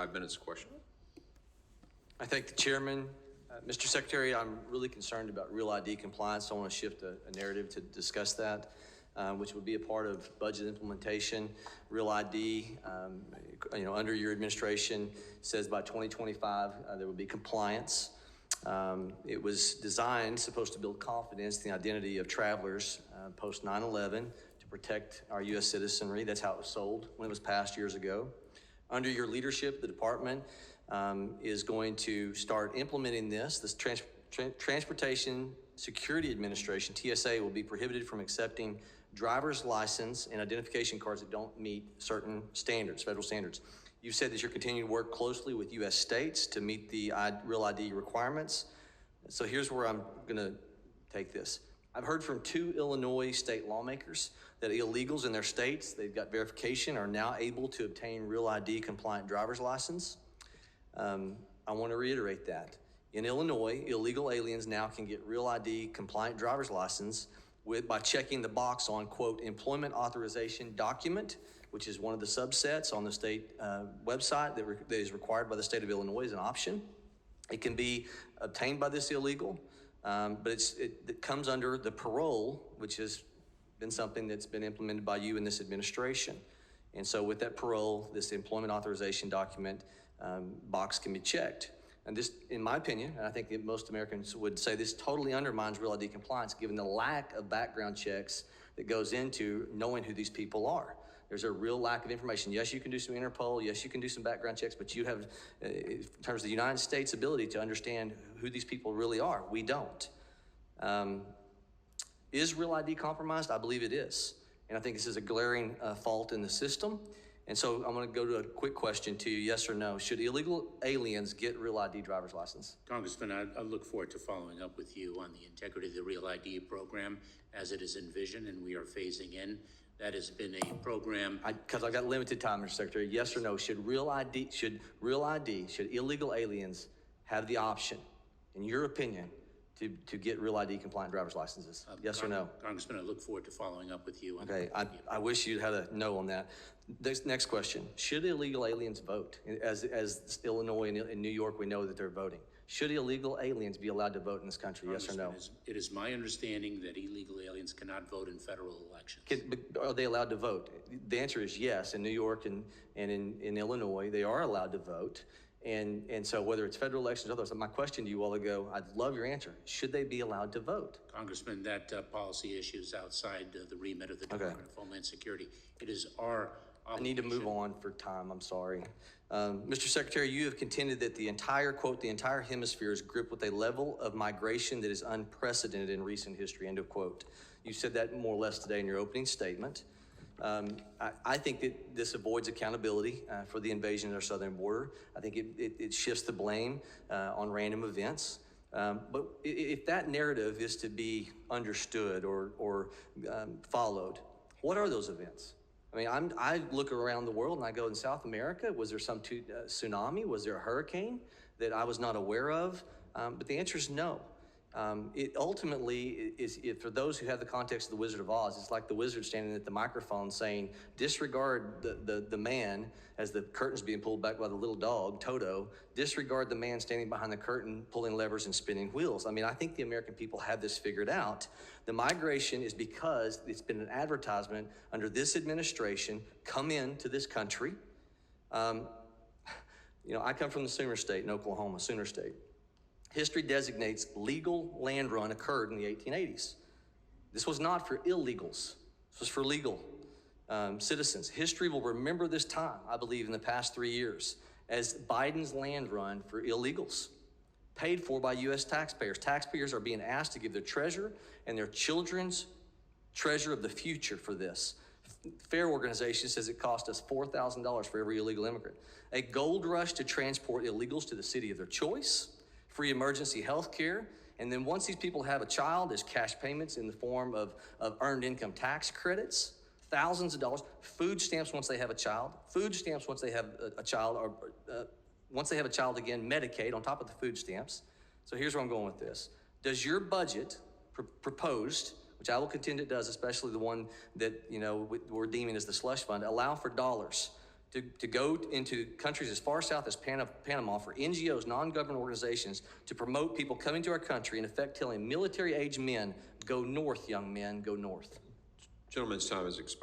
5 minutes question. I thank the chairman. Mr. Secretary, I'm really concerned about Real ID compliance. So I want to shift a narrative to discuss that, which would be a part of budget implementation. Real ID, under your administration says by 2025 there will be compliance. It was designed, supposed to build confidence in the identity of travelers post 9/11 to protect our U.S. citizenry. That's how it was sold when it was passed years ago. Under your leadership, the department is going to start implementing this. This Transportation Security Administration, TSA, will be prohibited from accepting driver's license and identification cards that don't meet certain standards, federal standards. You've said that you're continuing to work closely with U.S. states to meet the Real ID requirements. So here's where I'm going to take this. I've heard from 2 Illinois state lawmakers that illegals in their states, they've got verification, are now able to obtain Real ID compliant driver's license. I want to reiterate that. In Illinois, illegal aliens now can get Real ID compliant driver's license by checking the box on, quote, employment authorization document, which is one of the subsets on the state website that is required by the state of Illinois as an option. It can be obtained by this illegal, but it comes under the parole, which has been something that's been implemented by you in this administration. And so with that parole, this employment authorization document box can be checked. And this, in my opinion, and I think that most Americans would say this totally undermines Real ID compliance given the lack of background checks that goes into knowing who these people are. There's a real lack of information. Yes, you can do some Interpol. Yes, you can do some background checks, but you have, in terms of the United States' ability to understand who these people really are, we don't. Is Real ID compromised? I believe it is. And I think this is a glaring fault in the system. And so I'm going to go to a quick question to you, yes or no. Should illegal aliens get Real ID driver's license? Congressman, I look forward to following up with you on the integrity of the Real ID program as it is envisioned and we are phasing in. That has been a program. Because I've got limited time, Mr. Secretary. Yes or no? Should illegal aliens have the option, in your opinion, to get Real ID compliant driver's licenses? Yes or no? Congressman, I look forward to following up with you. Okay, I wish you'd had a no on that. Next question. Should illegal aliens vote? As Illinois and New York, we know that they're voting. Should illegal aliens be allowed to vote in this country? Yes or no? It is my understanding that illegal aliens cannot vote in federal elections. Are they allowed to vote? The answer is yes. In New York and in Illinois, they are allowed to vote. And so whether it's federal elections or others, my question to you all ago, I'd love your answer. Should they be allowed to vote? Congressman, that policy issue is outside the remit of the Department of Homeland Security. It is our obligation. I need to move on for time. I'm sorry. Mr. Secretary, you have contended that the entire hemisphere is gripped with a level of migration that is unprecedented in recent history, end of quote. You said that more or less today in your opening statement. I think that this avoids accountability for the invasion of our southern border. I think it shifts the blame on random events. But if that narrative is to be understood or followed, what are those events? I mean, I look around the world and I go, in South America, was there some tsunami? Was there a hurricane that I was not aware of? But the answer is no. It ultimately is, for those who have the context of the Wizard of Oz, it's like the wizard standing at the microphone saying, disregard the man as the curtain's being pulled back by the little dog, Toto, disregard the man standing behind the curtain pulling levers and spinning wheels. I mean, I think the American people have this figured out. The migration is because it's been an advertisement under this administration, come into this country. I come from the Sooner State in Oklahoma, Sooner State. History designates legal land run occurred in the 1880s. This was not for illegals. This was for legal citizens. History will remember this time, I believe, in the past 3 years as Biden's land run for illegals, paid for by U.S. taxpayers. Taxpayers are being asked to give their treasure and their children's treasure of the future for this. FAIR organization says it cost us $4,000 for every illegal immigrant. A gold rush to transport illegals to the city of their choice, free emergency health care, and then once these people have a child, there's cash payments in the form of earned income tax credits, thousands of dollars, food stamps once they have a child, food stamps once they have a child, or once they have a child again, Medicaid on top of the food stamps. So here's where I'm going with this. Does your budget proposed, which I will contend it does, especially the one that we're deeming as the slush fund, allow for dollars to go into countries as far south as Panama for NGOs, non-government organizations, to promote people coming to our country, in effect telling military-age men, go north, young men, go north. Gentleman's time has expired.